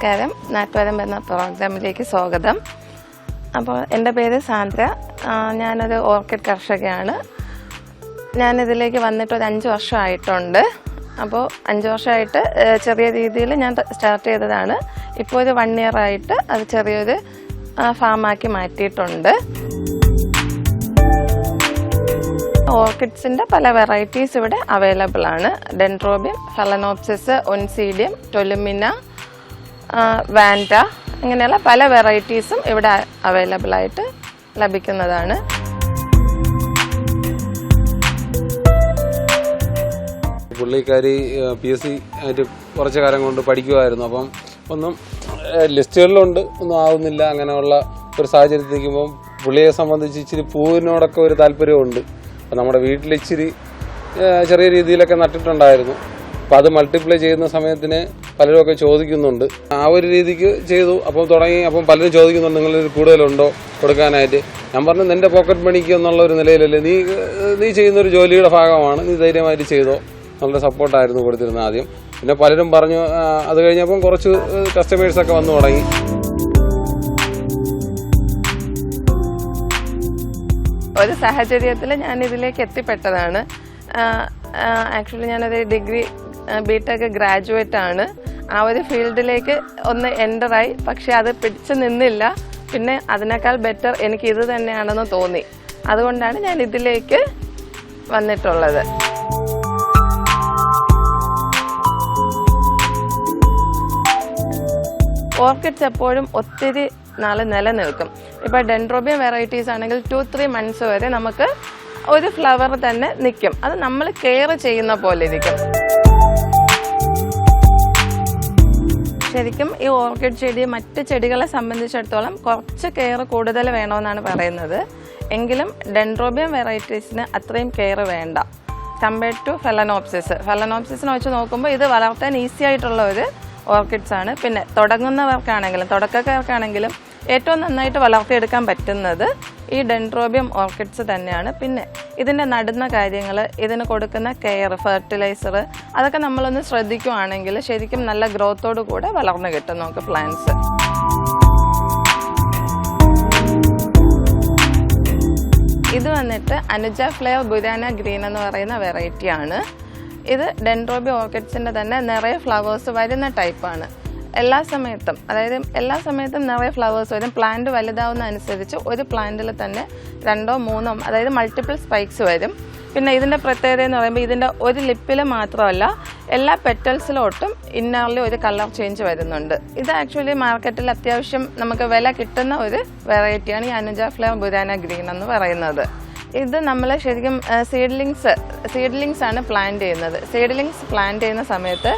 നമസ്കാരം, നാട്ടുവരം എന്ന പ്രോഗ്രാമിലേക്ക് സ്വാഗതം. അപ്പോൾ എൻ്റെ പേര് സാന്ദ്ര. ഞാനൊരു ഓർക്കിഡ് കർഷകയാണ്. ഞാനിതിലേക്ക് വന്നിട്ട് ഒരു 5 വർഷമായിട്ടുണ്ട്. അപ്പോൾ 5 വർഷമായിട്ട് ചെറിയ രീതിയിൽ ഞാൻ സ്റ്റാർട്ട് ചെയ്തതാണ്. ഇപ്പോൾ ഒരു 1 year ആയിട്ട് അത് ചെറിയൊരു ഫാമാക്കി മാറ്റിയിട്ടുണ്ട്. ഓർക്കിഡ്സിൻ്റെ പല വെറൈറ്റീസ് ഇവിടെ അവൈലബിൾ ആണ്. ഡെൻഡ്രോബിയം, ഫലനോപ്സിസ്, ഒൻസീഡിയം, ടൊലുമിന, വാൻഡ, ഇങ്ങനെയുള്ള പല വെറൈറ്റീസും ഇവിടെ അവൈലബിൾ ആയിട്ട് ലഭിക്കുന്നതാണ്. പുള്ളിക്കാരി PSC ആയിട്ട് കുറച്ച് കാലം കൊണ്ട് പഠിക്കുമായിരുന്നു. അപ്പം ഒന്നും ലിസ്റ്റുകളിലുണ്ട്, ഒന്നും ആവുന്നില്ല. അങ്ങനെയുള്ള ഒരു സാഹചര്യത്തിൽ നിൽക്കുമ്പം പുള്ളിയെ സംബന്ധിച്ച് ഇച്ചിരി പൂവിനോടൊക്കെ ഒരു താല്പര്യമുണ്ട്. അപ്പം നമ്മുടെ വീട്ടിൽ ഇച്ചിരി ചെറിയ രീതിയിലൊക്കെ നട്ടിട്ടുണ്ടായിരുന്നു. അപ്പം അത് മൾട്ടിപ്ലൈ ചെയ്യുന്ന സമയത്തിന് പലരുമൊക്കെ ചോദിക്കുന്നുണ്ട്. ആ ഒരു രീതിക്ക് ചെയ്തു. അപ്പം തുടങ്ങി. അപ്പം പലരും ചോദിക്കുന്നുണ്ട്, നിങ്ങളൊരു കൂടുതലുണ്ടോ കൊടുക്കാനായിട്ട്. ഞാൻ പറഞ്ഞു, നിന്റെ പോക്കറ്റ് മണിക്ക് എന്നുള്ള ഒരു നിലയിലല്ലേ, നീ ചെയ്യുന്നൊരു ജോലിയുടെ ഭാഗമാണ്, നീ ധൈര്യമായിട്ട് ചെയ്തോ. നല്ല സപ്പോർട്ടായിരുന്നു കൊടുത്തിരുന്നത് ആദ്യം. പിന്നെ പലരും പറഞ്ഞു. അത് കഴിഞ്ഞപ്പം കുറച്ച് കസ്റ്റമേഴ്സൊക്കെ വന്നു തുടങ്ങി. ഒരു സാഹചര്യത്തിൽ ഞാൻ ഇതിലേക്ക് എത്തിപ്പെട്ടതാണ്. ആക്ച്വലി ഞാനൊരു ഡിഗ്രി BTech ഗ്രാജുവേറ്റ് ആണ്. ആ ഒരു ഫീൽഡിലേക്ക് ഒന്ന് എൻ്ററായി. പക്ഷെ അത് പിടിച്ചു നിന്നില്ല. പിന്നെ അതിനേക്കാൾ ബെറ്റർ എനിക്ക് ഇത് തന്നെയാണെന്ന് തോന്നി. അതുകൊണ്ടാണ് ഞാൻ ഇതിലേക്ക് വന്നിട്ടുള്ളത്. ഓർക്കിഡ്സ് എപ്പോഴും ഒത്തിരി നാൾ നിലനിൽക്കും. ഇപ്പോൾ ഡെൻഡ്രോബിയം വെറൈറ്റീസ് ആണെങ്കിൽ 2-3 months വരെ നമുക്ക് ഒരു ഫ്ലവർ തന്നെ നിൽക്കും. അത് നമ്മൾ കെയർ ചെയ്യുന്ന പോലെ ഇരിക്കും. ശരിക്കും ഈ ഓർക്കിഡ് ചെടി മറ്റ് ചെടികളെ സംബന്ധിച്ചിടത്തോളം കുറച്ച് കെയർ കൂടുതൽ വേണമെന്നാണ് പറയുന്നത്. എങ്കിലും ഡെൻഡ്രോബിയം വെറൈറ്റീസിന് അത്രയും കെയർ വേണ്ട കമ്പയർഡ് ടു ഫലനോപ്സിസിനെ വെച്ച് നോക്കുമ്പോൾ ഇത് വളർത്താൻ ഈസി ആയിട്ടുള്ള ഒരു ഓർക്കിഡ്സ് ആണ്. പിന്നെ തുടക്കക്കാർക്കാണെങ്കിലും ഏറ്റവും നന്നായിട്ട് വളർത്തിയെടുക്കാൻ പറ്റുന്നത് ഈ ഡെൻഡ്രോബിയം ഓർക്കിഡ്സ് തന്നെയാണ്. പിന്നെ ഇതിൻ്റെ നടുന്ന കാര്യങ്ങൾ, ഇതിന് കൊടുക്കുന്ന കെയർ, ഫെർട്ടിലൈസർ, അതൊക്കെ നമ്മളൊന്ന് ശ്രദ്ധിക്കുകയാണെങ്കിൽ ശരിക്കും നല്ല ഗ്രോത്തോടു കൂടെ വളർന്നു കിട്ടും നമുക്ക് പ്ലാന്റ്സ്. ഇത് വന്നിട്ട് അനുജ ഫ്ലേവർ ബുരാന ഗ്രീൻ എന്ന് പറയുന്ന വെറൈറ്റിയാണ്. ഇത് ഡെൻഡ്രോബിയം ഓർക്കിഡ്സിൻ്റെ തന്നെ നിറയെ ഫ്ലവേഴ്സ് വരുന്ന ടൈപ്പാണ്. എല്ലാ സമയത്തും നിറയെ ഫ്ലവേഴ്സ് വരും. പ്ലാന്റ് വലുതാവുന്ന അനുസരിച്ച് ഒരു പ്ലാന്റിൽ തന്നെ 2-3 അതായത് മൾട്ടിപ്പിൾ സ്പൈക്സ് വരും. പിന്നെ ഇതിൻ്റെ പ്രത്യേകത എന്ന് പറയുമ്പോൾ ഇതിൻ്റെ ഒരു ലിപ്പിൽ മാത്രമല്ല, എല്ലാ പെറ്റൽസിലോട്ടും ഇന്നർലി ഒരു കളർ ചേഞ്ച് വരുന്നുണ്ട്. ഇത് ആക്ച്വലി മാർക്കറ്റിൽ അത്യാവശ്യം നമുക്ക് വില കിട്ടുന്ന ഒരു വെറൈറ്റിയാണ് ഈ അനുജ ഫ്ലേവർ ബുരാന ഗ്രീൻ എന്ന് പറയുന്നത്. ഇത് നമ്മൾ ശരിക്കും സീഡ്ലിങ്സ് ആണ് പ്ലാന്റ് ചെയ്യുന്നത്. സീഡ്ലിങ്സ് പ്ലാന്റ് ചെയ്യുന്ന സമയത്ത്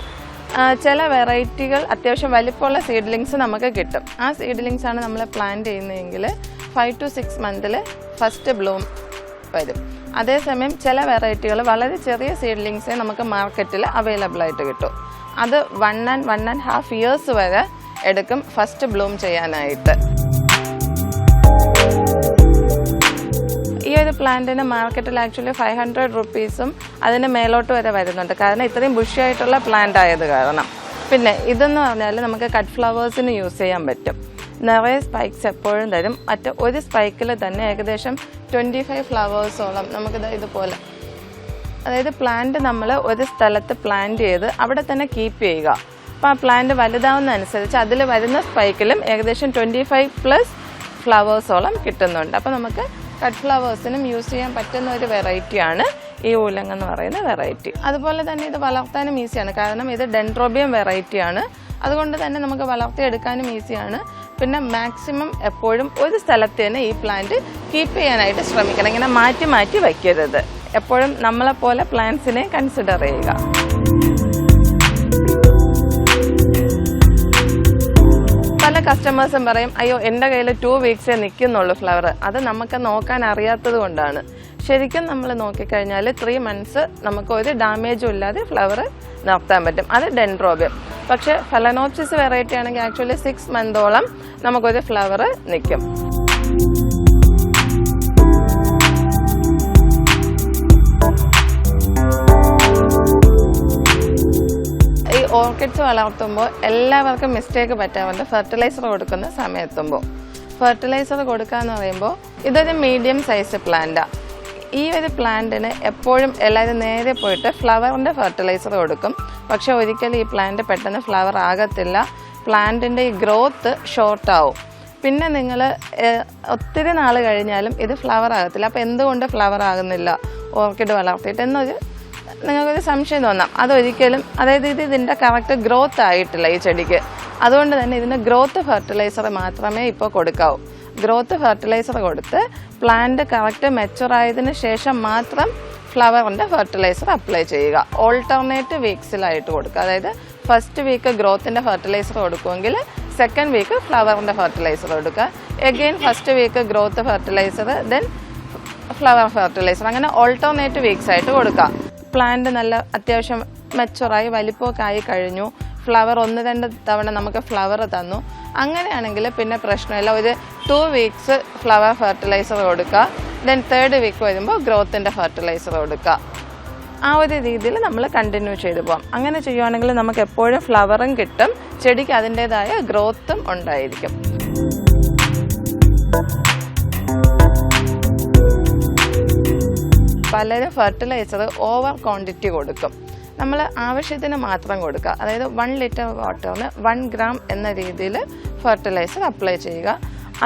ചില വെറൈറ്റികൾ അത്യാവശ്യം വലിപ്പമുള്ള സീഡ്ലിങ്സ് നമുക്ക് കിട്ടും. ആ സീഡ്ലിങ്സ് ആണ് നമ്മൾ പ്ലാന്റ് ചെയ്യുന്നതെങ്കിൽ 5 to 6 months ഫസ്റ്റ് ബ്ലൂം വരും. അതേസമയം ചില വെറൈറ്റികൾ വളരെ ചെറിയ സീഡ്ലിങ്സേ നമുക്ക് മാർക്കറ്റിൽ അവൈലബിൾ ആയിട്ട് കിട്ടും. അത് 1.5 years വരെ എടുക്കും ഫസ്റ്റ് ബ്ലൂം ചെയ്യാനായിട്ട്. ഈ ഒരു പ്ലാന്റിന് മാർക്കറ്റിൽ ആക്ച്വലി 500 rupees അതിന് മേലോട്ട് വരെ വരുന്നുണ്ട്. കാരണം ഇത്രയും ബുഷിയായിട്ടുള്ള പ്ലാന്റ് ആയത് കാരണം. പിന്നെ ഇതെന്ന് പറഞ്ഞാൽ നമുക്ക് കട്ട് ഫ്ലവേഴ്സിന് യൂസ് ചെയ്യാൻ പറ്റും. നിറയെ സ്പൈക്സ് എപ്പോഴും തരും. ഒരു സ്പൈക്കിൽ തന്നെ ഏകദേശം 25 ഫ്ലവേഴ്സോളം നമുക്കിത് ഇതുപോലെ, അതായത് പ്ലാന്റ് നമ്മൾ ഒരു സ്ഥലത്ത് പ്ലാന്റ് ചെയ്ത് അവിടെ തന്നെ കീപ്പ് ചെയ്യുക. അപ്പോൾ ആ പ്ലാന്റ് വലുതാവുന്ന അനുസരിച്ച് അതിൽ വരുന്ന സ്പൈക്കിലും ഏകദേശം 25+ ഫ്ലവേഴ്സോളം കിട്ടുന്നുണ്ട്. അപ്പോൾ നമുക്ക് കട്ട് ഫ്ലവേഴ്സിനും യൂസ് ചെയ്യാൻ പറ്റുന്ന ഒരു വെറൈറ്റിയാണ് ഈ ഊലങ് എന്ന് പറയുന്ന വെറൈറ്റി. അതുപോലെ തന്നെ ഇത് വളർത്താനും ഈസിയാണ്. കാരണം ഇത് ഡെൻഡ്രോബിയം വെറൈറ്റിയാണ്. അതുകൊണ്ട് തന്നെ നമുക്ക് വളർത്തിയെടുക്കാനും ഈസിയാണ്. പിന്നെ മാക്സിമം എപ്പോഴും ഒരു സ്ഥലത്ത് തന്നെ ഈ പ്ലാന്റ് കീപ്പ് ചെയ്യാനായിട്ട് ശ്രമിക്കണം. ഇങ്ങനെ മാറ്റി മാറ്റി വയ്ക്കരുത്. എപ്പോഴും നമ്മളെപ്പോലെ പ്ലാന്റ്സിനെ കൺസിഡർ ചെയ്യുക. പല കസ്റ്റമേഴ്സും പറയും, അയ്യോ എൻ്റെ കയ്യിൽ 2 weeks നിൽക്കുന്നുള്ളൂ ഫ്ലവർ. അത് നമുക്ക് നോക്കാൻ അറിയാത്തത് കൊണ്ടാണ്. ശരിക്കും നമ്മൾ നോക്കിക്കഴിഞ്ഞാൽ 3 months നമുക്ക് ഒരു ഡാമേജും ഇല്ലാതെ ഫ്ലവർ നിർത്താൻ പറ്റും. അത് ഡെൻഡ്രോബിയം. പക്ഷെ ഫലനോപ്സിസ് വെറൈറ്റി ആണെങ്കിൽ ആക്ച്വലി 6 months നമുക്കൊരു ഫ്ലവർ നിൽക്കും. ഈ ഓർക്കിഡ്സ് വളർത്തുമ്പോൾ എല്ലാവർക്കും മിസ്റ്റേക്ക് പറ്റാറുണ്ട് ഫെർട്ടിലൈസർ കൊടുക്കുന്ന സമയത്തുമ്പോൾ. ഫെർട്ടിലൈസർ കൊടുക്കുക എന്ന് പറയുമ്പോൾ ഇതൊരു മീഡിയം സൈസ് പ്ലാന്റാണ്. ഈ ഒരു പ്ലാന്റിന് എപ്പോഴും എല്ലാവരും നേരെ പോയിട്ട് ഫ്ലവറിൻ്റെ ഫെർട്ടിലൈസർ കൊടുക്കും. പക്ഷെ ഒരിക്കലും ഈ പ്ലാന്റ് പെട്ടെന്ന് ഫ്ലവർ ആകത്തില്ല. പ്ലാന്റിൻ്റെ ഈ ഗ്രോത്ത് ഷോർട്ടാവും. പിന്നെ നിങ്ങൾ ഒത്തിരി നാൾ കഴിഞ്ഞാലും ഇത് ഫ്ലവർ ആകത്തില്ല. അപ്പോൾ എന്തുകൊണ്ട് ഫ്ലവർ ആകുന്നില്ല ഓർക്കിഡ് വളർത്തിയിട്ട് എന്നൊരു നിങ്ങൾക്കൊരു സംശയം തോന്നാം. അതൊരിക്കലും, അതായത് ഇതിൻ്റെ കറക്റ്റ് ഗ്രോത്ത് ആയിട്ടില്ല ഈ ചെടിക്ക്. അതുകൊണ്ട് തന്നെ ഇതിന് ഗ്രോത്ത് ഫെർട്ടിലൈസർ മാത്രമേ ഇപ്പോൾ കൊടുക്കാവൂ. ഗ്രോത്ത് ഫെർട്ടിലൈസർ കൊടുത്ത് പ്ലാന്റ് കറക്റ്റ് മെച്ചുവർ ആയതിനു ശേഷം മാത്രം ഫ്ലവറിൻ്റെ ഫെർട്ടിലൈസർ അപ്ലൈ ചെയ്യുക. ഓൾട്ടർനേറ്റ് വീക്സിലായിട്ട് കൊടുക്കുക. അതായത് ഫസ്റ്റ് വീക്ക് ഗ്രോത്തിൻ്റെ ഫെർട്ടിലൈസർ കൊടുക്കുമെങ്കിൽ സെക്കൻഡ് വീക്ക് ഫ്ലവറിൻ്റെ ഫെർട്ടിലൈസർ കൊടുക്കുക. Again first week growth fertiliser, then flower fertiliser. അങ്ങനെ ഓൾട്ടർനേറ്റ് വീക്സ് ആയിട്ട് കൊടുക്കുക. പ്ലാന്റ് നല്ല അത്യാവശ്യം മെച്ചുവറായി വലിപ്പമൊക്കെ ആയി കഴിഞ്ഞു, ഫ്ലവർ 1-2 തവണ നമുക്ക് ഫ്ലവർ തന്നു, അങ്ങനെയാണെങ്കിൽ പിന്നെ പ്രശ്നമില്ല. ഒരു 2 വീക്സ് ഫ്ലവർ ഫെർട്ടിലൈസർ കൊടുക്കുക. ദെൻ 3rd വീക്ക് വരുമ്പോൾ ഗ്രോത്തിൻ്റെ ഫെർട്ടിലൈസർ കൊടുക്കുക. ആ ഒരു രീതിയിൽ നമ്മൾ കണ്ടിന്യൂ ചെയ്തു പോകാം. അങ്ങനെ ചെയ്യുവാണെങ്കിൽ നമുക്ക് എപ്പോഴും ഫ്ലവറും കിട്ടും, ചെടിക്ക് അതിൻ്റെതായ ഗ്രോത്തും ഉണ്ടായിരിക്കും. പലരും ഫെർട്ടിലൈസർ ഓവർ ക്വാണ്ടിറ്റി കൊടുക്കും. നമ്മൾ ആവശ്യത്തിന് മാത്രം കൊടുക്കുക. അതായത് 1 ലിറ്റർ വാട്ടറിന് 1 ഗ്രാം എന്ന രീതിയിൽ ഫെർട്ടിലൈസർ അപ്ലൈ ചെയ്യുക.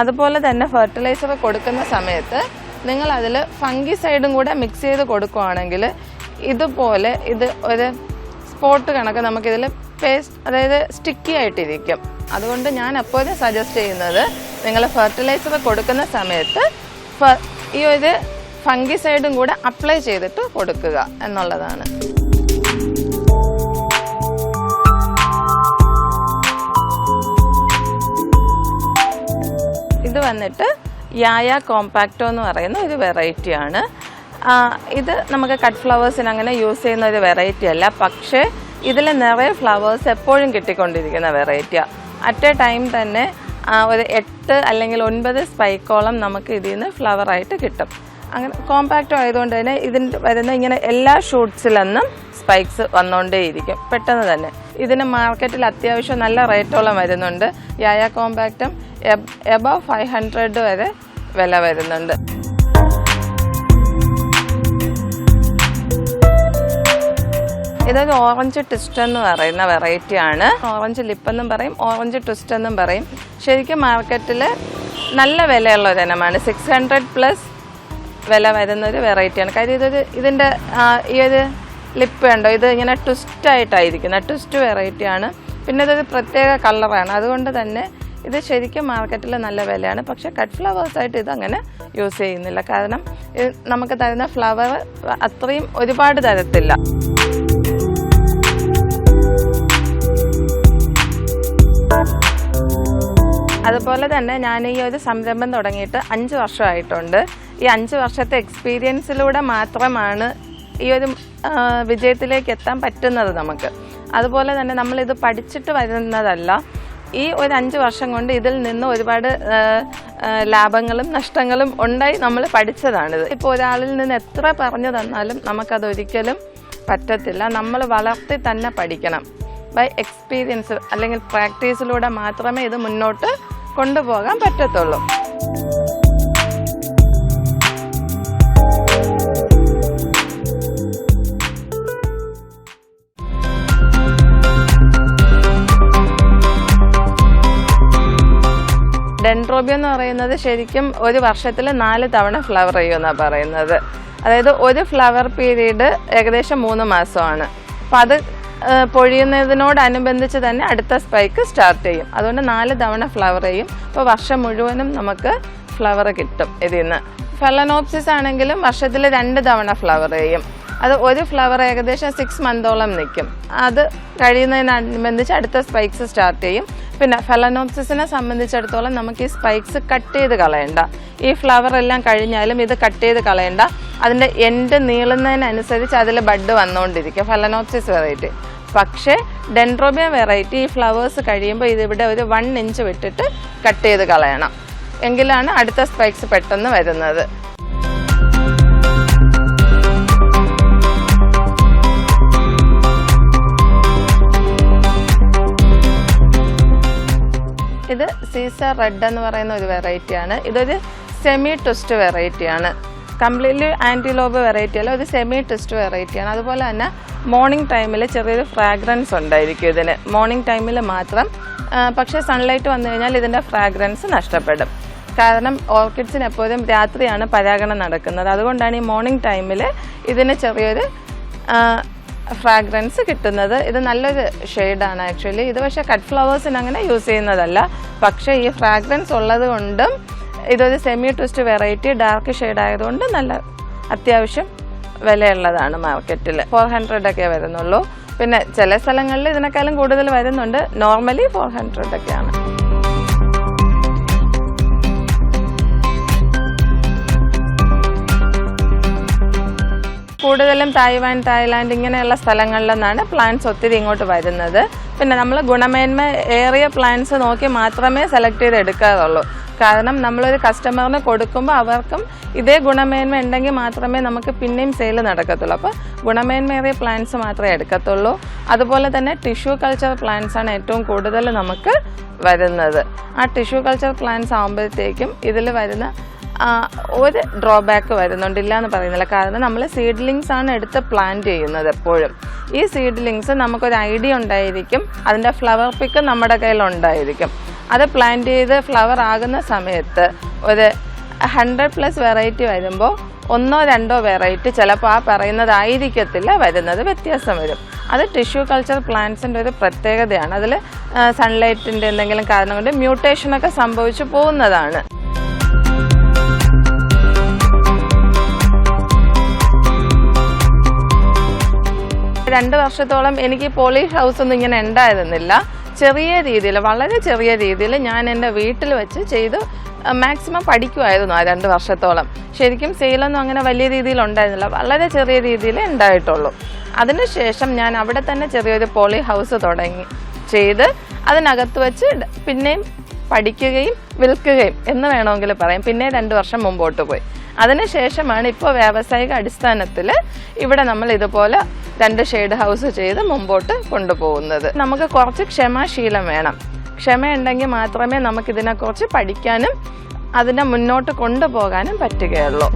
അതുപോലെ തന്നെ ഫെർട്ടിലൈസർ കൊടുക്കുന്ന സമയത്ത് നിങ്ങൾ അതിൽ ഫംഗിസൈഡും കൂടെ മിക്സ് ചെയ്ത് കൊടുക്കുകയാണെങ്കിൽ ഇതുപോലെ ഇത് ഒരു സ്പോട്ട് കണക്ക് നമുക്കിതിൽ പേസ്റ്റ്, അതായത് സ്റ്റിക്കി ആയിട്ടിരിക്കും. അതുകൊണ്ട് ഞാൻ എപ്പോഴും സജസ്റ്റ് ചെയ്യുന്നത് നിങ്ങൾ ഫെർട്ടിലൈസർ കൊടുക്കുന്ന സമയത്ത് ഈ ഒരു ഫംഗിസൈഡും കൂടെ അപ്ലൈ ചെയ്തിട്ട് കൊടുക്കുക എന്നുള്ളതാണ്. ഇത് വന്നിട്ട് യായ കോമ്പാക്റ്റോ എന്ന് പറയുന്ന ഒരു വെറൈറ്റിയാണ്. ഇത് നമുക്ക് കട്ട് ഫ്ലവേഴ്സിന് അങ്ങനെ യൂസ് ചെയ്യുന്ന ഒരു വെറൈറ്റി അല്ല. പക്ഷേ ഇതിൽ നിറയെ ഫ്ലവേഴ്സ് എപ്പോഴും കിട്ടിക്കൊണ്ടിരിക്കുന്ന വെറൈറ്റിയാണ്. അറ്റ് എ ടൈം തന്നെ ഒരു 8 അല്ലെങ്കിൽ 9 സ്പൈക്കോളം നമുക്ക് ഇതിൽ നിന്ന് ഫ്ലവറായിട്ട് കിട്ടും. അങ്ങനെ കോമ്പാക്റ്റോ ആയതുകൊണ്ട് തന്നെ ഇതിൻ്റെ വരുന്ന ഇങ്ങനെ എല്ലാ ഷൂട്ട്സിലൊന്നും സ്പൈക്സ് വന്നുകൊണ്ടേയിരിക്കും പെട്ടെന്ന് തന്നെ. ഇതിന് മാർക്കറ്റിൽ അത്യാവശ്യം നല്ല റേറ്റോളം വരുന്നുണ്ട്. യായ കോമ്പാക്റ്റും എബവ് 500 വരെ വില വരുന്നുണ്ട്. ഇതൊരു ഓറഞ്ച് ട്വിസ്റ്റ് എന്ന് പറയുന്ന വെറൈറ്റിയാണ്. ഓറഞ്ച് ലിപ്പ് എന്നും പറയും, ഓറഞ്ച് ട്വിസ്റ്റ് എന്നും പറയും. ശരിക്കും മാർക്കറ്റിൽ നല്ല വിലയുള്ള ഒരു ഇനമാണ്. 600+ വില വരുന്നൊരു വെറൈറ്റിയാണ്. കാര്യം ഇതിൻ്റെ ഈ ഒരു ലിപ്പ് കണ്ടോ, ഇത് ഇങ്ങനെ ട്വിസ്റ്റായിട്ടായിരിക്കുന്ന ട്വിസ്റ്റ് വെറൈറ്റിയാണ്. പിന്നെ ഇതൊരു പ്രത്യേക കളറാണ്. അതുകൊണ്ട് തന്നെ ഇത് ശരിക്കും മാർക്കറ്റിൽ നല്ല വിലയാണ്. പക്ഷേ കട്ട് ഫ്ലവേഴ്സായിട്ട് ഇതങ്ങനെ യൂസ് ചെയ്യുന്നില്ല. കാരണം നമുക്ക് തരുന്ന ഫ്ലവർ അത്രയും ഒരുപാട് തരത്തില്ല. അതുപോലെ തന്നെ ഞാൻ ഈ ഒരു സംരംഭം തുടങ്ങിയിട്ട് 5 വർഷമായിട്ടുണ്ട്. ഈ 5 വർഷത്തെ എക്സ്പീരിയൻസിലൂടെ മാത്രമാണ് ഈ ഒരു വിജയത്തിലേക്ക് എത്താൻ പറ്റുന്നത് നമുക്ക്. അതുപോലെ തന്നെ നമ്മളിത് പഠിച്ചിട്ട് വരുന്നതല്ല. ഈ ഒരു 5 വർഷം കൊണ്ട് ഇതിൽ നിന്ന് ഒരുപാട് ലാഭങ്ങളും നഷ്ടങ്ങളും ഉണ്ടായി നമ്മൾ പഠിച്ചതാണിത്. ഇപ്പോൾ ഒരാളിൽ നിന്ന് എത്ര പറഞ്ഞു തന്നാലും നമുക്കതൊരിക്കലും പറ്റത്തില്ല. നമ്മൾ വളർത്തി തന്നെ പഠിക്കണം. ബൈ എക്സ്പീരിയൻസ് അല്ലെങ്കിൽ പ്രാക്ടീസിലൂടെ മാത്രമേ ഇത് മുന്നോട്ട് കൊണ്ടുപോകാൻ പറ്റത്തുള്ളൂ. ഡെൻഡ്രോബിയം എന്ന് പറയുന്നത് ശരിക്കും ഒരു വർഷത്തിൽ 4 തവണ ഫ്ലവർ ചെയ്യുമെന്നാണ് പറയുന്നത്. അതായത് ഒരു ഫ്ലവർ പീരീഡ് ഏകദേശം 3 മാസമാണ്. അപ്പം അത് പൊഴിയുന്നതിനോടനുബന്ധിച്ച് തന്നെ അടുത്ത സ്പൈക്ക് സ്റ്റാർട്ട് ചെയ്യും. അതുകൊണ്ട് 4 തവണ ഫ്ലവർ ചെയ്യും. അപ്പോൾ വർഷം മുഴുവനും നമുക്ക് ഫ്ലവർ കിട്ടും ഇതിൽ നിന്ന്. ഫെലനോപ്സിസ് ആണെങ്കിലും വർഷത്തിൽ 2 തവണ ഫ്ലവർ ചെയ്യും. അത് ഒരു ഫ്ലവർ ഏകദേശം 6 മന്തോളം നിൽക്കും. അത് കഴിയുന്നതിനനുബന്ധിച്ച് അടുത്ത സ്പൈക്സ് സ്റ്റാർട്ട് ചെയ്യും. പിന്നെ ഫെലനോപ്സിസിനെ സംബന്ധിച്ചിടത്തോളം നമുക്ക് ഈ സ്പൈക്സ് കട്ട് ചെയ്ത് കളയണ്ട. ഈ ഫ്ലവർ എല്ലാം കഴിഞ്ഞാലും ഇത് കട്ട് ചെയ്ത് കളയണ്ട. അതിൻ്റെ എൻഡ് നീളുന്നതിനനുസരിച്ച് അതിൽ ബഡ് വന്നുകൊണ്ടിരിക്കും ഫെലനോപ്സിസ് വെറൈറ്റി. പക്ഷേ ഡെൻഡ്രോബിയം വെറൈറ്റി ഈ ഫ്ലവേഴ്സ് കഴിയുമ്പോൾ ഇതിവിടെ ഒരു 1 ഇഞ്ച് വിട്ടിട്ട് കട്ട് ചെയ്ത് കളയണം. എങ്കിലാണ് അടുത്ത സ്പൈക്സ് പെട്ടെന്ന് വരുന്നത്. ലേസർ റെഡ് എന്ന് പറയുന്ന ഒരു വെറൈറ്റിയാണ്. ഇതൊരു സെമി ട്വിസ്റ്റ് വെറൈറ്റിയാണ്. കംപ്ലീറ്റ്ലി ആൻറ്റിലോബ് വെറൈറ്റി അല്ല, ഒരു സെമി ട്വിസ്റ്റ് വെറൈറ്റിയാണ്. അതുപോലെ തന്നെ മോർണിംഗ് ടൈമിൽ ചെറിയൊരു ഫ്രാഗ്രൻസ് ഉണ്ടായിരിക്കും ഇതിന്, മോർണിംഗ് ടൈമിൽ മാത്രം. പക്ഷേ സൺലൈറ്റ് വന്നു കഴിഞ്ഞാൽ ഇതിൻ്റെ ഫ്രാഗ്രൻസ് നഷ്ടപ്പെടും. കാരണം ഓർക്കിഡ്സിന് എപ്പോഴും രാത്രിയാണ് പരാഗണം നടക്കുന്നത്. അതുകൊണ്ടാണ് ഈ മോർണിംഗ് ടൈമിൽ ഇതിന് ചെറിയൊരു ഫ്രാഗ്രൻസ് കിട്ടുന്നത്. ഇത് നല്ലൊരു ഷെയ്ഡാണ് ആക്ച്വലി. ഇത് പക്ഷേ കട്ട് ഫ്ലവേഴ്സിന് അങ്ങനെ യൂസ് ചെയ്യുന്നതല്ല. പക്ഷേ ഈ ഫ്രാഗ്രൻസ് ഉള്ളത് കൊണ്ടും ഇതൊരു semi twist variety, dark shade ആയതുകൊണ്ട് നല്ല അത്യാവശ്യം വിലയുള്ളതാണ് മാർക്കറ്റിൽ. 400 ഒക്കെ വരുന്നുള്ളൂ. പിന്നെ ചില സ്ഥലങ്ങളിൽ ഇതിനേക്കാളും കൂടുതൽ വരുന്നുണ്ട്. നോർമലി 400 ഒക്കെയാണ്. കൂടുതലും തായ്വാൻ, തായ്ലാൻഡ് ഇങ്ങനെയുള്ള സ്ഥലങ്ങളിൽ നിന്നാണ് പ്ലാന്റ്സ് ഒത്തിരി ഇങ്ങോട്ട് വരുന്നത്. പിന്നെ നമ്മൾ ഗുണമേന്മ ഏറിയ പ്ലാന്റ്സ് നോക്കി മാത്രമേ സെലക്ട് ചെയ്ത് എടുക്കാറുള്ളൂ. കാരണം നമ്മളൊരു കസ്റ്റമറിന് കൊടുക്കുമ്പോൾ അവർക്കും ഇതേ ഗുണമേന്മ ഉണ്ടെങ്കിൽ മാത്രമേ നമുക്ക് പിന്നെയും സെയിൽ നടക്കത്തുള്ളൂ. അപ്പോൾ ഗുണമേന്മയേറിയ പ്ലാന്റ്സ് മാത്രമേ എടുക്കത്തുള്ളൂ. അതുപോലെ തന്നെ ടിഷ്യൂ കൾച്ചർ പ്ലാന്റ്സ് ആണ് ഏറ്റവും കൂടുതൽ നമുക്ക് വരുന്നത്. ആ ടിഷ്യൂ കൾച്ചർ പ്ലാന്റ്സ് ആകുമ്പോഴത്തേക്കും ഇതിൽ വരുന്ന ഒരു ഡ്രോബാക്ക് വരുന്നുണ്ടില്ല എന്ന് പറയുന്നില്ല. കാരണം നമ്മൾ സീഡ്ലിങ്സ് ആണ് എടുത്ത് പ്ലാന്റ് ചെയ്യുന്നത് എപ്പോഴും. ഈ സീഡ്ലിങ്സ് നമുക്കൊരു ഐഡിയ ഉണ്ടായിരിക്കും, അതിൻ്റെ ഫ്ലവർ പിക്ക് നമ്മുടെ കയ്യിലുണ്ടായിരിക്കും. അത് പ്ലാന്റ് ചെയ്ത് ഫ്ലവർ ആകുന്ന സമയത്ത് ഒരു 100+ വെറൈറ്റി വരുമ്പോൾ 1-2 വെറൈറ്റി ചിലപ്പോൾ ആ പറയുന്നതായിരിക്കത്തില്ല വരുന്നത്, വ്യത്യാസം വരും. അത് ടിഷ്യൂ കൾച്ചർ പ്ലാന്റ്സിൻ്റെ ഒരു പ്രത്യേകതയാണ്. അതിൽ സൺലൈറ്റിൻ്റെ എന്തെങ്കിലും കാരണം കൊണ്ട് മ്യൂട്ടേഷനൊക്കെ സംഭവിച്ചു പോകുന്നതാണ്. രണ്ട് വർഷത്തോളം എനിക്ക് പോളി ഹൗസ് ഒന്നും ഇങ്ങനെ ഉണ്ടായിരുന്നില്ല. ചെറിയ രീതിയിൽ, വളരെ ചെറിയ രീതിയിൽ ഞാൻ എൻ്റെ വീട്ടിൽ വെച്ച് ചെയ്ത് മാക്സിമം പഠിക്കുമായിരുന്നു ആ 2 വർഷത്തോളം. ശരിക്കും സെയിലൊന്നും അങ്ങനെ വലിയ രീതിയിൽ ഉണ്ടായിരുന്നില്ല, വളരെ ചെറിയ രീതിയിൽ ഉണ്ടായിട്ടുള്ളൂ. അതിനുശേഷം ഞാൻ അവിടെ തന്നെ ചെറിയൊരു പോളി ഹൗസ് തുടങ്ങി ചെയ്ത് അതിനകത്ത് വെച്ച് പിന്നെയും പഠിക്കുകയും വിൽക്കുകയും എന്ന് വേണമെങ്കിൽ പറയാം. പിന്നെ 2 വർഷം മുമ്പോട്ട് പോയി. അതിനുശേഷമാണ് ഇപ്പോൾ വ്യാവസായിക അടിസ്ഥാനത്തിൽ ഇവിടെ നമ്മൾ ഇതുപോലെ 2 ഷെയ്ഡ് ഹൗസ് ചെയ്ത് മുമ്പോട്ട് കൊണ്ടുപോകുന്നത്. നമുക്ക് കുറച്ച് ക്ഷമാശീലം വേണം. ക്ഷമയുണ്ടെങ്കിൽ മാത്രമേ നമുക്കിതിനെക്കുറിച്ച് പഠിക്കാനും അതിനെ മുന്നോട്ട് കൊണ്ടുപോകാനും പറ്റുകയുള്ളൂ.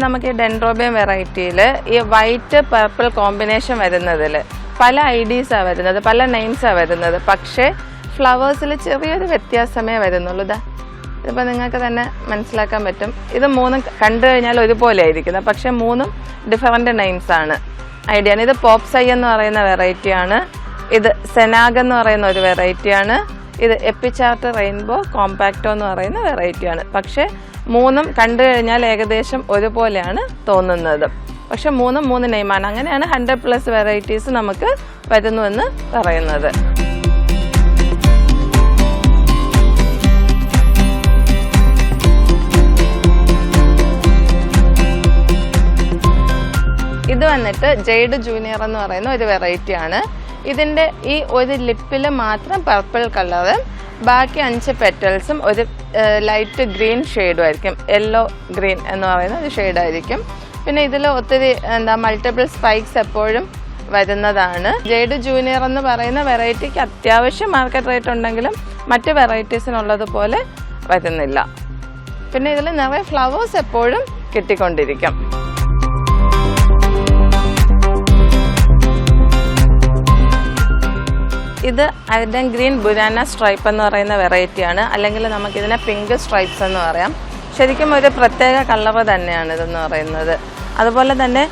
നമുക്ക് ഈ ഡെൻഡ്രോബിയം വെറൈറ്റിയിൽ ഈ വൈറ്റ് പർപ്പിൾ കോമ്പിനേഷൻ വരുന്നതിൽ പല ഐഡീസാണ് വരുന്നത്, പല നെയിംസാണ് വരുന്നത്. പക്ഷേ ഫ്ലവേഴ്സിൽ ചെറിയൊരു വ്യത്യാസമേ വരുന്നുള്ളൂ. ഇതിപ്പോൾ നിങ്ങൾക്ക് തന്നെ മനസ്സിലാക്കാൻ പറ്റും. ഇത് 3 കണ്ടു കഴിഞ്ഞാൽ ഒരുപോലെ ആയിരിക്കുന്നത്, പക്ഷേ 3 ഡിഫറൻറ്റ് നെയിംസാണ്. ഐഡിയാണ്. ഇത് പോപ്സൈ എന്ന് പറയുന്ന വെറൈറ്റിയാണ്. ഇത് സെനാഗ് എന്ന് പറയുന്ന ഒരു വെറൈറ്റിയാണ്. ഇത് എപ്പിചാർട്ട് റെയിൻബോ കോമ്പാക്റ്റോ എന്ന് പറയുന്ന വെറൈറ്റിയാണ്. പക്ഷേ 3 കണ്ടു കഴിഞ്ഞാൽ ഏകദേശം ഒരുപോലെയാണ് തോന്നുന്നത്. പക്ഷെ 3 നെയിമാണ്. അങ്ങനെയാണ് 100+ വെറൈറ്റീസ് നമുക്ക് വരുന്നുവെന്ന് പറയുന്നത്. ഇത് വന്നിട്ട് ജെയ്ഡ് ജൂനിയർ എന്ന് പറയുന്ന ഒരു വെറൈറ്റിയാണ്. ഇതിൻ്റെ ഈ ഒരു ലിപ്പിൽ മാത്രം പർപ്പിൾ കളറ്, ബാക്കി 5 പെറ്റൽസും ഒരു ലൈറ്റ് ഗ്രീൻ ഷെയ്ഡും ആയിരിക്കും. യെല്ലോ ഗ്രീൻ എന്ന് പറയുന്ന ഒരു ഷെയ്ഡായിരിക്കും. പിന്നെ ഇതിൽ ഒത്തിരി മൾട്ടിപ്പിൾ സ്പൈക്സ് എപ്പോഴും വരുന്നതാണ്. ജെയ്ഡ് ജൂനിയർ എന്ന് പറയുന്ന വെറൈറ്റിക്ക് അത്യാവശ്യം മാർക്കറ്റ് റേറ്റ് ഉണ്ടെങ്കിലും മറ്റ് വെറൈറ്റീസിനുള്ളതുപോലെ വരുന്നില്ല. പിന്നെ ഇതിൽ നിറയെ ഫ്ലവേഴ്സ് എപ്പോഴും കിട്ടിക്കൊണ്ടിരിക്കും. ഇത് അർഡൻ ഗ്രീൻ ബുരാന സ്ട്രൈപ്പ് എന്ന് പറയുന്ന വെറൈറ്റിയാണ്. അല്ലെങ്കിൽ നമുക്കിതിനെ പിങ്ക് സ്ട്രൈപ്സ് എന്ന് പറയാം. ശരിക്കും ഒരു പ്രത്യേക കളർ തന്നെയാണ് ഇതെന്ന് പറയുന്നത്. അതുപോലെ തന്നെ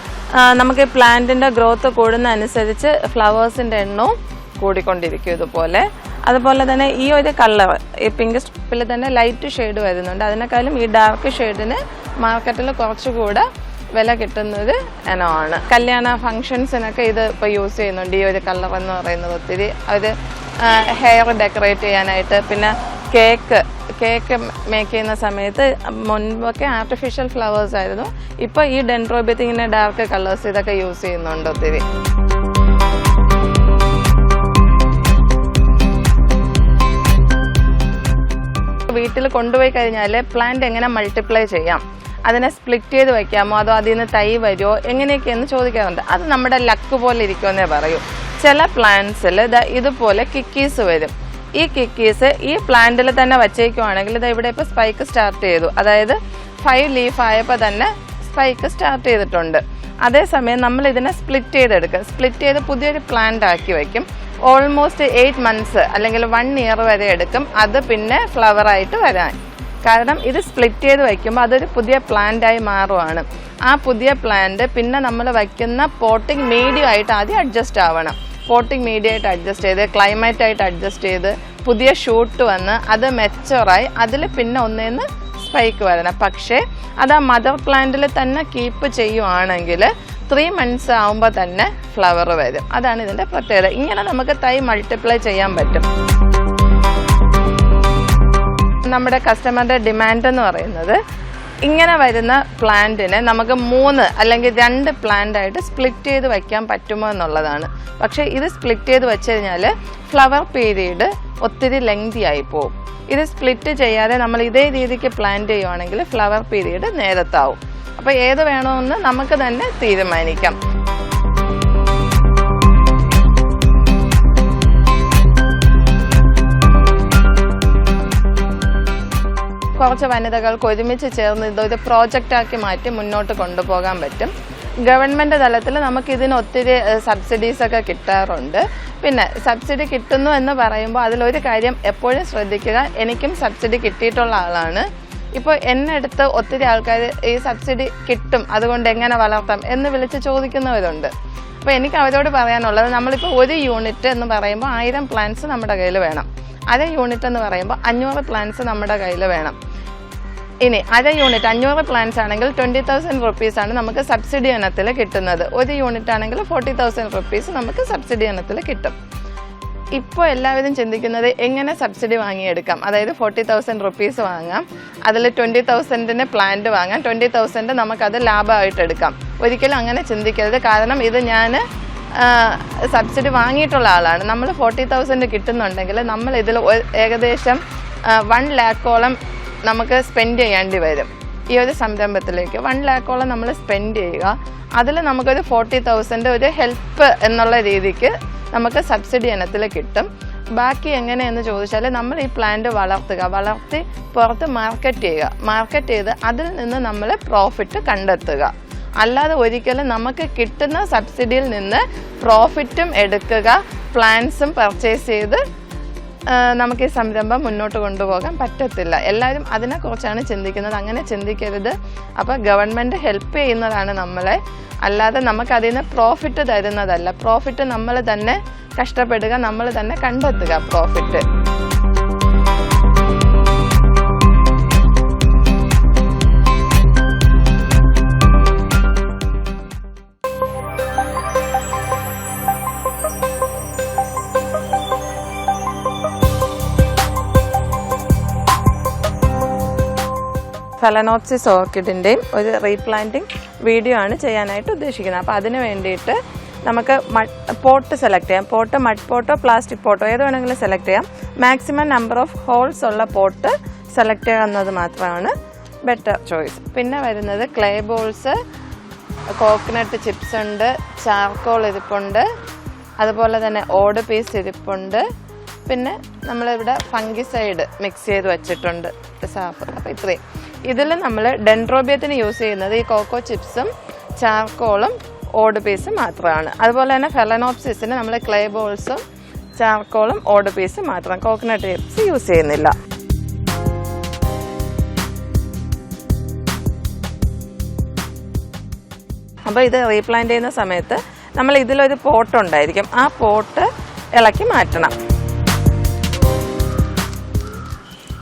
നമുക്ക് ഈ പ്ലാന്റിൻ്റെ ഗ്രോത്ത് കൂടുന്ന അനുസരിച്ച് ഫ്ലവേഴ്സിൻ്റെ എണ്ണവും കൂടിക്കൊണ്ടിരിക്കും ഇതുപോലെ. അതുപോലെ തന്നെ ഈ ഒരു കളർ, ഈ പിങ്ക് സ്ട്രൈപ്പിൽ തന്നെ ലൈറ്റ് ഷെയ്ഡ് വരുന്നുണ്ട്. അതിനേക്കാളും ഈ ഡാർക്ക് ഷെയ്ഡിന് മാർക്കറ്റിൽ കുറച്ചുകൂടെ വില കിട്ടുന്നത് ഇനമാണ്. കല്യാണ ഫങ്ഷൻസിനൊക്കെ ഇത് ഇപ്പോൾ യൂസ് ചെയ്യുന്നുണ്ട്. ഈ ഒരു കളർ എന്ന് പറയുന്നത് ഒത്തിരി അവർ ഹെയർ ഡെക്കറേറ്റ് ചെയ്യാനായിട്ട്, പിന്നെ കേക്ക് മേക്ക് ചെയ്യുന്ന സമയത്ത് മുൻപൊക്കെ ആർട്ടിഫിഷ്യൽ ഫ്ലവേഴ്സ് ആയിരുന്നു. ഇപ്പോൾ ഈ ഡെൻഡ്രോബിയത്തിങ്ങനെ ഡാർക്ക് കളേഴ്സ് ഇതൊക്കെ യൂസ് ചെയ്യുന്നുണ്ട് ഒത്തിരി. വീട്ടിൽ കൊണ്ടുപോയി കഴിഞ്ഞാൽ പ്ലാന്റ് എങ്ങനെ മൾട്ടിപ്ലൈ ചെയ്യാം അതിനെ സ്പ്ലിറ്റ് ചെയ്ത് വയ്ക്കാമോ അതോ അതിൽ നിന്ന് തൈ വരുമോ എങ്ങനെയൊക്കെയെന്ന് ചോദിക്കാറുണ്ട്. അത് നമ്മുടെ ലക്ക് പോലെ ഇരിക്കുമെന്നേ പറയൂ. ചില പ്ലാന്റ്സിൽ ഇതുപോലെ കിക്കീസ് വരും. ഈ കിക്കീസ് ഈ പ്ലാന്റിൽ തന്നെ വച്ചേക്കുവാണെങ്കിൽ ഇത് ഇവിടെ ഇപ്പോൾ സ്പൈക്ക് സ്റ്റാർട്ട് ചെയ്തു, അതായത് 5 ലീഫ് ആയപ്പോൾ തന്നെ സ്പൈക്ക് സ്റ്റാർട്ട് ചെയ്തിട്ടുണ്ട്. അതേസമയം നമ്മൾ ഇതിനെ സ്പ്ലിറ്റ് ചെയ്തെടുക്കും. സ്പ്ലിറ്റ് ചെയ്ത് പുതിയൊരു പ്ലാന്റ് ആക്കി വയ്ക്കും. ഓൾമോസ്റ്റ് 8 മന്ത്സ് അല്ലെങ്കിൽ 1 ഇയർ വരെ എടുക്കും അത് പിന്നെ ഫ്ലവർ ആയിട്ട് വരാൻ. കാരണം ഇത് സ്പ്ലിറ്റ് ചെയ്ത് വയ്ക്കുമ്പോൾ അതൊരു പുതിയ പ്ലാന്റായി മാറുവാണ്. ആ പുതിയ പ്ലാന്റ് പിന്നെ നമ്മൾ വയ്ക്കുന്ന പോട്ടിംഗ് മീഡിയം ആയിട്ട് ആദ്യം അഡ്ജസ്റ്റ് ആവണം. പോട്ടിംഗ് മീഡിയം ആയിട്ട് അഡ്ജസ്റ്റ് ചെയ്ത് ക്ലൈമറ്റ് ആയിട്ട് അഡ്ജസ്റ്റ് ചെയ്ത് പുതിയ ഷൂട്ട് വന്ന് അത് മെച്ചുറായി അതിൽ പിന്നെ ഒന്നേന്ന് സ്പൈക്ക് വരണം. പക്ഷേ അത് ആ മദർ പ്ലാന്റിൽ തന്നെ കീപ്പ് ചെയ്യുവാണെങ്കിൽ 3 മന്ത്സ് ആകുമ്പോൾ തന്നെ ഫ്ലവർ വരും. അതാണ് ഇതിൻ്റെ പ്രത്യേകത. ഇങ്ങനെ നമുക്ക് തൈ മൾട്ടിപ്ലൈ ചെയ്യാൻ പറ്റും. നമ്മുടെ കസ്റ്റമറുടെ ഡിമാൻഡ് എന്ന് പറയുന്നത് ഇങ്ങനെ വരുന്ന പ്ലാന്റിനെ നമുക്ക് 3 അല്ലെങ്കിൽ 2 പ്ലാന്റ് ആയിട്ട് സ്പ്ലിറ്റ് ചെയ്ത് വയ്ക്കാൻ പറ്റുമോ എന്നുള്ളതാണ്. പക്ഷേ ഇത് സ്പ്ലിറ്റ് ചെയ്ത് വെച്ച് കഴിഞ്ഞാൽ ഫ്ലവർ പീരീഡ് ഒത്തിരി ലെങ്തി ആയി പോകും. ഇത് സ്പ്ലിറ്റ് ചെയ്യാതെ നമ്മൾ ഇതേ രീതിക്ക് പ്ലാന്റ് ചെയ്യുവാണെങ്കിൽ ഫ്ലവർ പീരീഡ് നേരത്താവും. അപ്പോൾ ഏത് വേണമെന്ന് നമുക്ക് തന്നെ തീരുമാനിക്കാം. കുറച്ച് വനിതകൾക്ക് ഒരുമിച്ച് ചേർന്ന് ഇതൊരു പ്രോജക്റ്റാക്കി മാറ്റി മുന്നോട്ട് കൊണ്ടുപോകാൻ പറ്റും. ഗവൺമെൻറ് തലത്തിൽ നമുക്കിതിന് ഒത്തിരി സബ്സിഡീസൊക്കെ കിട്ടാറുണ്ട്. പിന്നെ സബ്സിഡി കിട്ടുന്നു എന്ന് പറയുമ്പോൾ അതിലൊരു കാര്യം എപ്പോഴും ശ്രദ്ധിക്കുക, എനിക്കും സബ്സിഡി കിട്ടിയിട്ടുള്ള ആളാണ്. ഇപ്പോൾ എന്നെ അടുത്ത് ഒത്തിരി ആൾക്കാർ ഈ സബ്സിഡി കിട്ടും അതുകൊണ്ട് എങ്ങനെ വളർത്താം എന്ന് വിളിച്ച് ചോദിക്കുന്നവരുണ്ട്. അപ്പോൾ എനിക്ക് അവരോട് പറയാനുള്ളത്, നമ്മളിപ്പോൾ 1 യൂണിറ്റ് എന്ന് പറയുമ്പോൾ 1000 പ്ലാന്റ്സ് നമ്മുടെ കയ്യിൽ വേണം. 1/2 യൂണിറ്റ് എന്ന് പറയുമ്പോൾ 500 പ്ലാന്റ്സ് നമ്മുടെ കയ്യിൽ വേണം. ഇനി 1/2 യൂണിറ്റ് 500 പ്ലാന്റ്സ് ആണെങ്കിൽ 20,000 റുപ്പീസാണ് നമുക്ക് സബ്സിഡി ഇനത്തിൽ കിട്ടുന്നത്. 1 യൂണിറ്റ് ആണെങ്കിൽ 40,000 റുപ്പീസ് നമുക്ക് സബ്സിഡി ഇനത്തിൽ കിട്ടും. ഇപ്പോൾ എല്ലാവരും ചിന്തിക്കുന്നത് എങ്ങനെ സബ്സിഡി വാങ്ങിയെടുക്കാം, അതായത് 40,000 റുപ്പീസ് വാങ്ങാം, അതിൽ 20,000 പ്ലാന്റ് വാങ്ങാം, 20,000 നമുക്കത് ലാഭമായിട്ട് എടുക്കാം. ഒരിക്കലും അങ്ങനെ ചിന്തിക്കരുത്. കാരണം ഇത് ഞാൻ സബ്സിഡി വാങ്ങിയിട്ടുള്ള ആളാണ്. നമ്മൾ 40,000 കിട്ടുന്നുണ്ടെങ്കിൽ നമ്മൾ ഇതിൽ ഏകദേശം 1 ലാക്കോളം നമുക്ക് സ്പെൻഡ് ചെയ്യേണ്ടി വരും. ഈ ഒരു സംരംഭത്തിലേക്ക് 1 ലാക്കോളം നമ്മൾ സ്പെൻഡ് ചെയ്യുക. അതിൽ നമുക്കൊരു 40,000 ഒരു ഹെൽപ്പ് എന്നുള്ള രീതിക്ക് നമുക്ക് സബ്സിഡി ഇനത്തിൽ കിട്ടും. ബാക്കി എങ്ങനെയെന്ന് ചോദിച്ചാൽ നമ്മൾ ഈ പ്ലാന്റ് വളർത്തി പുറത്ത് മാർക്കറ്റ് ചെയ്ത് അതിൽ നിന്ന് നമ്മൾ പ്രോഫിറ്റ് കണ്ടെത്തുക. അല്ലാതെ ഒരിക്കലും നമുക്ക് കിട്ടുന്ന സബ്സിഡിയിൽ നിന്ന് പ്രോഫിറ്റും എടുക്കുക, പ്ലാന്റ്സും പർച്ചേസ് ചെയ്ത് നമുക്ക് ഈ സംരംഭം മുന്നോട്ട് കൊണ്ടുപോകാൻ പറ്റത്തില്ല. എല്ലാവരും അതിനെക്കുറിച്ചാണ് ചിന്തിക്കുന്നത്. അങ്ങനെ ചിന്തിക്കരുത്. അപ്പോൾ ഗവൺമെൻറ് ഹെൽപ്പ് ചെയ്യുന്നതാണ് നമ്മളെ, അല്ലാതെ നമുക്കതിൽ നിന്ന് പ്രോഫിറ്റ് തരുന്നതല്ല. പ്രോഫിറ്റ് നമ്മൾ തന്നെ കഷ്ടപ്പെടുക, നമ്മൾ തന്നെ കണ്ടെത്തുക പ്രോഫിറ്റ്. ഫലനോപ്സിസ് ഓർക്കിഡിൻ്റെയും ഒരു റീപ്ലാന്റിംഗ് വീഡിയോ ആണ് ചെയ്യാനായിട്ട് ഉദ്ദേശിക്കുന്നത്. അപ്പോൾ അതിന് വേണ്ടിയിട്ട് നമുക്ക് പോട്ട് സെലക്ട് ചെയ്യാം. പോട്ട് മഡ് പോട്ടോ പ്ലാസ്റ്റിക് പോട്ടോ ഏത് വേണമെങ്കിലും സെലക്ട് ചെയ്യാം. മാക്സിമം നമ്പർ ഓഫ് ഹോൾസ് ഉള്ള പോട്ട് സെലക്ട് ചെയ്യുന്നത് മാത്രമാണ് ബെറ്റർ ചോയ്സ്. പിന്നെ വരുന്നത് ക്ലേ ബോൾസ്, കോക്കനട്ട് ചിപ്സ് ഉണ്ട്, ചാർക്കോൾ ഇരിപ്പുണ്ട്, അതുപോലെ തന്നെ ഓട് പീസ് ഇരിപ്പുണ്ട്. പിന്നെ നമ്മളിവിടെ ഫംഗിസൈഡ് മിക്സ് ചെയ്ത് വെച്ചിട്ടുണ്ട്, സാഫ്. അപ്പോൾ ഇത്രയും. ഇതിൽ നമ്മൾ ഡെൻഡ്രോബിയത്തിന് യൂസ് ചെയ്യുന്നത് ഈ കോക്കോ ചിപ്സും ചാർക്കോളും ഓട് പീസും മാത്രമാണ്. അതുപോലെ തന്നെ ഫെലനോപ്സിസിന് നമ്മൾ ക്ലേ ബോൾസും ചാർക്കോളും ഓട് പീസും മാത്രം, കോക്കനട്ട് ചിപ്സ് യൂസ് ചെയ്യുന്നില്ല. അപ്പോൾ ഇത് റീപ്ലാന്റ് ചെയ്യുന്ന സമയത്ത് നമ്മൾ ഇതിലൊരു പോട്ട് ഉണ്ടായിരിക്കും, ആ പോട്ട് ഇളക്കി മാറ്റണം.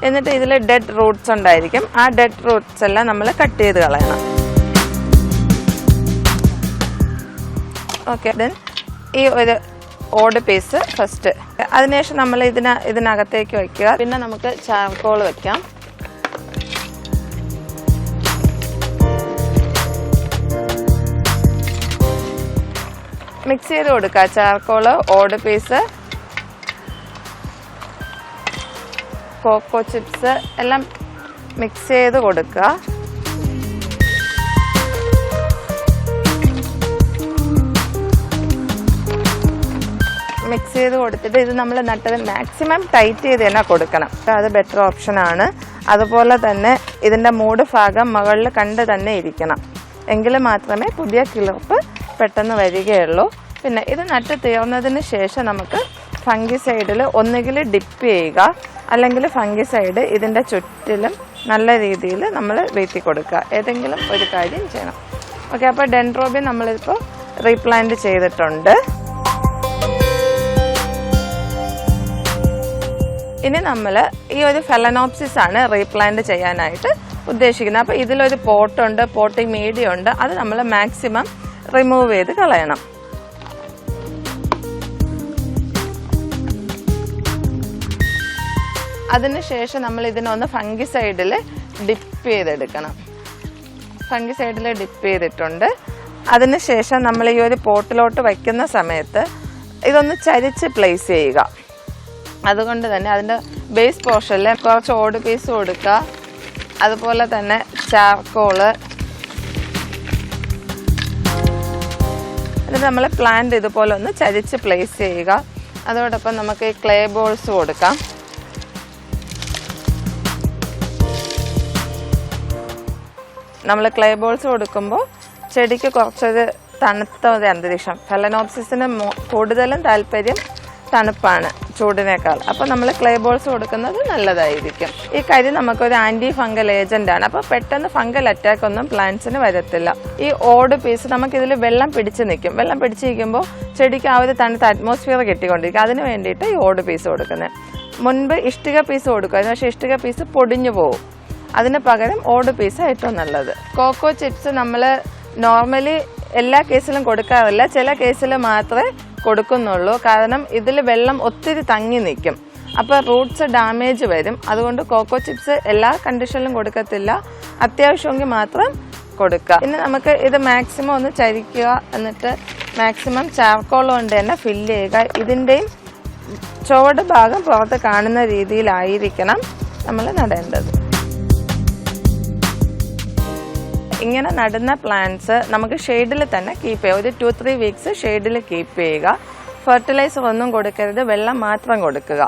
എന്നിട്ട് ഇതിൽ ഡെഡ് റൂട്ട്സ് ഉണ്ടായിരിക്കും, ആ ഡെഡ് റൂട്ട്സ് എല്ലാം നമ്മൾ കട്ട് ചെയ്ത് കളയണം. ഓക്കെ, ദെൻ ഈ ഒരു ഓട് പീസ് ഫസ്റ്റ്, അതിനുശേഷം നമ്മൾ ഇതിനകത്തേക്ക് വയ്ക്കുക. പിന്നെ നമുക്ക് ചാർക്കോൾ വയ്ക്കാം. മിക്സ് ചെയ്ത് കൊടുക്കുക. ചാർക്കോള്, ഓട് പീസ്, കോക്കോ ചിപ്സ് എല്ലാം മിക്സ് ചെയ്ത് കൊടുക്കുക. മിക്സ് ചെയ്ത് കൊടുത്തിട്ട് ഇത് നമ്മൾ നട്ടത് മാക്സിമം ടൈറ്റ് ചെയ്ത് തന്നെ കൊടുക്കണം. അത് ബെറ്റർ ഓപ്ഷനാണ്. അതുപോലെ തന്നെ ഇതിൻ്റെ മൂട് ഭാഗം മുകളിൽ കണ്ട് തന്നെ ഇരിക്കണം. എങ്കിൽ മാത്രമേ പുതിയ കിളിർപ്പ് പെട്ടെന്ന് വരികയുള്ളൂ. പിന്നെ ഇത് നട്ട് തീർന്നതിന് ശേഷം നമുക്ക് ഫംഗിസൈഡിൽ ഒന്നുകിൽ ഡിപ്പ് ചെയ്യുക, അല്ലെങ്കിൽ ഫംഗിസൈഡ് ഇതിൻ്റെ ചുറ്റിലും നല്ല രീതിയിൽ നമ്മൾ വീഴ്ത്തി കൊടുക്കുക. ഏതെങ്കിലും ഒരു കാര്യം ചെയ്യണം. ഓക്കെ, അപ്പോൾ ഡെൻഡ്രോബിയം നമ്മളിപ്പോൾ റീപ്ലാന്റ് ചെയ്തിട്ടുണ്ട്. ഇനി നമ്മൾ ഈ ഒരു ഫെലനോപ്സിസ് ആണ് റീപ്ലാന്റ് ചെയ്യാനായിട്ട് ഉദ്ദേശിക്കുന്നത്. അപ്പോൾ ഇതിലൊരു പോട്ടുണ്ട്, പോട്ടിംഗ് മീഡിയം ഉണ്ട്. അത് നമ്മൾ മാക്സിമം റിമൂവ് ചെയ്ത് കളയണം. അതിനുശേഷം നമ്മൾ ഇതിനൊന്ന് ഫംഗിസൈഡിൽ ഡിപ്പ് ചെയ്തെടുക്കണം. ഫംഗിസൈഡിൽ ഡിപ്പ് ചെയ്തിട്ടുണ്ട്. അതിനുശേഷം നമ്മൾ ഈ ഒരു പോട്ടിലോട്ട് വയ്ക്കുന്ന സമയത്ത് ഇതൊന്ന് ചരിച്ച് പ്ലേസ് ചെയ്യുക. അതുകൊണ്ട് തന്നെ അതിൻ്റെ ബേസ് പോർഷനിൽ കുറച്ച് ഓട് പീസ് കൊടുക്കുക. അതുപോലെ തന്നെ ചാർക്കോള്. എന്നിട്ട് നമ്മൾ പ്ലാന്റ് ഇതുപോലെ ഒന്ന് ചരിച്ച് പ്ലേസ് ചെയ്യുക. അതോടൊപ്പം നമുക്ക് ഈ ക്ലേ ബോൾസ് കൊടുക്കാം. നമ്മൾ ക്ലേ ബോൾസ് കൊടുക്കുമ്പോൾ ചെടിക്ക് കുറച്ചൊരു തണുത്ത ഒരു അന്തരീക്ഷം. ഫെലനോപ്സിസിന് കൂടുതലും താല്പര്യം തണുപ്പാണ് ചൂടിനേക്കാൾ. അപ്പോൾ നമ്മൾ ക്ലേ ബോൾസ് കൊടുക്കുന്നത് നല്ലതായിരിക്കും. ഈ കരി നമുക്കൊരു ആൻറ്റി ഫംഗൽ ഏജൻ്റാണ്. അപ്പോൾ പെട്ടെന്ന് ഫംഗൽ അറ്റാക്ക് ഒന്നും പ്ലാന്റ്സിന് വരത്തില്ല. ഈ ഓട് പീസ് നമുക്കിതിൽ വെള്ളം പിടിച്ച് നിൽക്കും. വെള്ളം പിടിച്ച് നിൽക്കുമ്പോൾ ചെടിക്ക് ആ ഒരു തണുത്ത അറ്റ്മോസ്ഫിയർ കിട്ടിക്കൊണ്ടിരിക്കും. അതിന് വേണ്ടിയിട്ട് ഈ ഓട് പീസ് കൊടുക്കുന്നത്. മുൻപ് ഇഷ്ടിക പീസ് കൊടുക്കുമായിരുന്നു, പക്ഷേ ഇഷ്ടിക പീസ് പൊടിഞ്ഞു പോകും. അതിന് പകരം ഓട് പീസ് ഏറ്റവും നല്ലത്. കോക്കോ ചിപ്സ് നമ്മൾ നോർമലി എല്ലാ കേസിലും കൊടുക്കാറില്ല, ചില കേസിൽ മാത്രമേ കൊടുക്കുന്നുള്ളൂ. കാരണം ഇതിൽ വെള്ളം ഒത്തിരി തങ്ങി നിൽക്കും, അപ്പോൾ റൂട്ട്സ് ഡാമേജ് വരും. അതുകൊണ്ട് കോക്കോ ചിപ്സ് എല്ലാ കണ്ടീഷനിലും കൊടുക്കത്തില്ല, അത്യാവശ്യമെങ്കിൽ മാത്രം കൊടുക്കുക. പിന്നെ നമുക്ക് ഇത് മാക്സിമം ഒന്ന് ചരിക്കുക. എന്നിട്ട് മാക്സിമം ചാർക്കോൾ കൊണ്ട് തന്നെ ഫില്ല് ചെയ്യുക. ഇതിൻ്റെയും ചുവട് ഭാഗം പുറത്ത് കാണുന്ന രീതിയിലായിരിക്കണം നമ്മൾ നടേണ്ടത്. ഇങ്ങനെ നടുന്ന പ്ലാന്റ്സ് നമുക്ക് ഷെയ്ഡിൽ തന്നെ കീപ്പ് ചെയ്യുക. ഒരു 2-3 വീക്സ് ഷെയ്ഡിൽ കീപ്പ് ചെയ്യുക. ഫെർട്ടിലൈസർ ഒന്നും കൊടുക്കരുത്, വെള്ളം മാത്രം കൊടുക്കുക.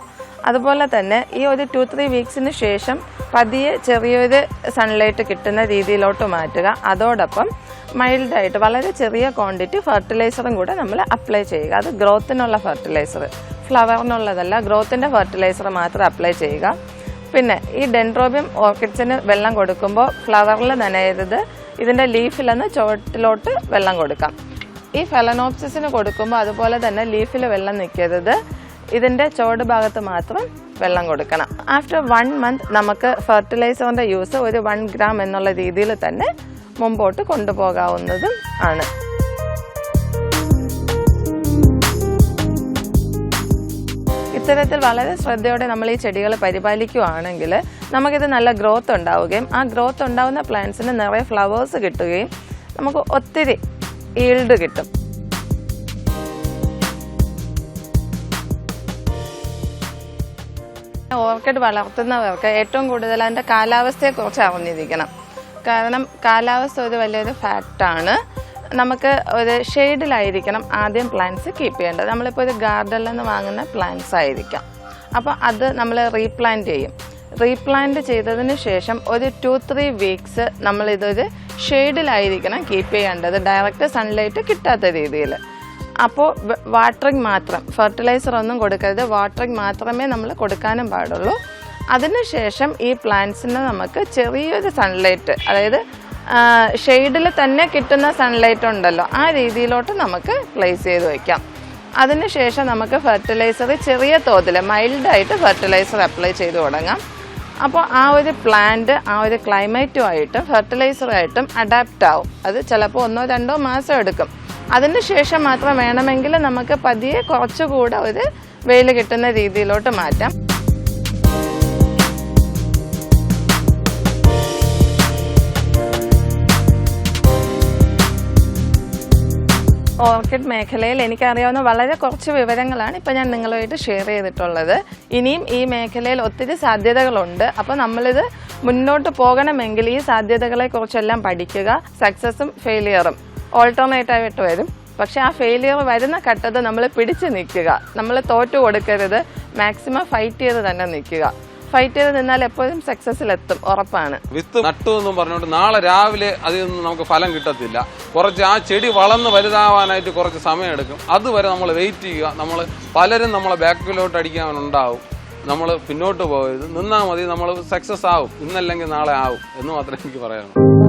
അതുപോലെ തന്നെ ഈ ഒരു 2-3 വീക്സിന് ശേഷം പതിയെ ചെറിയൊരു സൺലൈറ്റ് കിട്ടുന്ന രീതിയിലോട്ട് മാറ്റുക. അതോടൊപ്പം മൈൽഡായിട്ട് വളരെ ചെറിയ ക്വാണ്ടിറ്റി ഫെർട്ടിലൈസറും കൂടെ നമ്മൾ അപ്ലൈ ചെയ്യുക. അത് ഗ്രോത്തിനുള്ള ഫെർട്ടിലൈസർ, ഫ്ലവറിനുള്ളതല്ല, ഗ്രോത്തിൻ്റെ ഫെർട്ടിലൈസർ മാത്രം അപ്ലൈ ചെയ്യുക. പിന്നെ ഈ ഡെൻഡ്രോബിയം ഓർക്കിഡ്സിന് വെള്ളം കൊടുക്കുമ്പോൾ ഫ്ലവറിൽ നനയരുത്, ഇതിൻ്റെ ലീഫിലെന്ന് ചുവട്ടിലോട്ട് വെള്ളം കൊടുക്കാം. ഈ ഫെലനോപ്സിസിന് കൊടുക്കുമ്പോൾ അതുപോലെ തന്നെ ലീഫിൽ വെള്ളം നിൽക്കരുത്, ഇതിൻ്റെ ചുവട് ഭാഗത്ത് മാത്രം വെള്ളം കൊടുക്കണം. ആഫ്റ്റർ 1 മന്ത് നമുക്ക് ഫെർട്ടിലൈസറിൻ്റെ യൂസ് ഒരു 1 ഗ്രാം എന്നുള്ള രീതിയിൽ തന്നെ മുമ്പോട്ട് കൊണ്ടുപോകാവുന്നതും ആണ്. ഇത്തരത്തിൽ വളരെ ശ്രദ്ധയോടെ നമ്മൾ ഈ ചെടികൾ പരിപാലിക്കുകയാണെങ്കിൽ നമുക്കിത് നല്ല ഗ്രോത്ത് ഉണ്ടാവുകയും ആ ഗ്രോത്ത് ഉണ്ടാവുന്ന പ്ലാന്റ്സിന് നിറയെ ഫ്ലവേഴ്സ് കിട്ടുകയും നമുക്ക് ഒത്തിരി ഈൽഡ് കിട്ടും. ഓർക്കിഡ് വളർത്തുന്നവർക്ക് ഏറ്റവും കൂടുതൽ അതിൻ്റെ കാലാവസ്ഥയെക്കുറിച്ച് അറിഞ്ഞിരിക്കണം. കാരണം കാലാവസ്ഥ ഒരു വലിയൊരു ഫാക്റ്റാണ്. നമുക്ക് ഒരു ഷെയ്ഡിലായിരിക്കണം ആദ്യം പ്ലാന്റ്സ് കീപ്പ് ചെയ്യേണ്ടത്. നമ്മളിപ്പോൾ ഒരു ഗാർഡനിൽ നിന്ന് വാങ്ങുന്ന പ്ലാന്റ്സ് ആയിരിക്കാം. അപ്പോൾ അത് നമ്മൾ റീപ്ലാന്റ് ചെയ്യും. റീപ്ലാന്റ് ചെയ്തതിന് ശേഷം ഒരു 2-3 വീക്സ് നമ്മളിതൊരു ഷെയ്ഡിലായിരിക്കണം കീപ്പ് ചെയ്യേണ്ടത്, ഡയറക്റ്റ് സൺലൈറ്റ് കിട്ടാത്ത രീതിയിൽ. അപ്പോൾ വാട്ടറിങ് മാത്രം, ഫെർട്ടിലൈസർ ഒന്നും കൊടുക്കരുത്, വാട്ടറിങ് മാത്രമേ നമ്മൾ കൊടുക്കാനും പാടുള്ളൂ. അതിനുശേഷം ഈ പ്ലാന്റ്സിന് നമുക്ക് ചെറിയൊരു സൺലൈറ്റ്, അതായത് ഷെയ്ഡിൽ തന്നെ കിട്ടുന്ന സൺലൈറ്റ് ഉണ്ടല്ലോ, ആ രീതിയിലോട്ട് നമുക്ക് പ്ലേസ് ചെയ്ത് വയ്ക്കാം. അതിനുശേഷം നമുക്ക് ഫെർട്ടിലൈസർ ചെറിയ തോതിൽ മൈൽഡായിട്ട് ഫെർട്ടിലൈസർ അപ്ലൈ ചെയ്ത് തുടങ്ങാം. അപ്പോൾ ആ ഒരു പ്ലാന്റ് ആ ഒരു ക്ലൈമറ്റുമായിട്ടും ഫെർട്ടിലൈസറായിട്ടും അഡാപ്റ്റ് ആവും. അത് ചിലപ്പോൾ 1-2 മാസം എടുക്കും. അതിനുശേഷം മാത്രം വേണമെങ്കിൽ നമുക്ക് പതിയെ കുറച്ചുകൂടെ ഒരു വെയിൽ കിട്ടുന്ന രീതിയിലോട്ട് മാറ്റാം. ഓർക്കിഡ് മേഖലയിൽ എനിക്കറിയാവുന്ന വളരെ കുറച്ച് വിവരങ്ങളാണ് ഇപ്പോൾ ഞാൻ നിങ്ങളുമായിട്ട് ഷെയർ ചെയ്തിട്ടുള്ളത്. ഇനിയും ഈ മേഖലയിൽ ഒത്തിരി സാധ്യതകളുണ്ട്. അപ്പോൾ നമ്മളിത് മുന്നോട്ട് പോകണമെങ്കിൽ ഈ സാധ്യതകളെക്കുറിച്ചെല്ലാം പഠിക്കുക. സക്സസും ഫെയിലിയറും ഓൾട്ടർനേറ്റ് ആയിട്ട് വരും. പക്ഷെ ആ ഫെയിലിയർ വരുന്ന ഘട്ടത്തിൽ നമ്മൾ പിടിച്ച് നിൽക്കുക, നമ്മൾ തോറ്റു കൊടുക്കരുത്, മാക്സിമം ഫൈറ്റ് ചെയ്ത് തന്നെ നിൽക്കുക. ഫൈറ്റ് ചെയ്ത് നിന്നാൽ എപ്പോഴും സക്സസ്സിലെത്തും, ഉറപ്പാണ്. വിത്ത് നട്ടു എന്നും പറഞ്ഞുകൊണ്ട് നാളെ രാവിലെ അതിൽ നിന്ന് നമുക്ക് ഫലം കിട്ടത്തില്ല. കുറച്ച് ആ ചെടി വളർന്ന് വലുതാവാനായിട്ട് കുറച്ച് സമയം എടുക്കും. അതുവരെ നമ്മൾ വെയിറ്റ് ചെയ്യുക. പലരും നമ്മളെ ബാക്കിലോട്ട് അടിക്കാനുണ്ടാവും. നമ്മൾ പിന്നോട്ട് പോകരുത്, നിന്നാൽ മതി. നമ്മൾ സക്സസ് ആവും, ഇന്നല്ലെങ്കിൽ നാളെ ആവും എന്ന് മാത്രമേ എനിക്ക് പറയാനുള്ളൂ.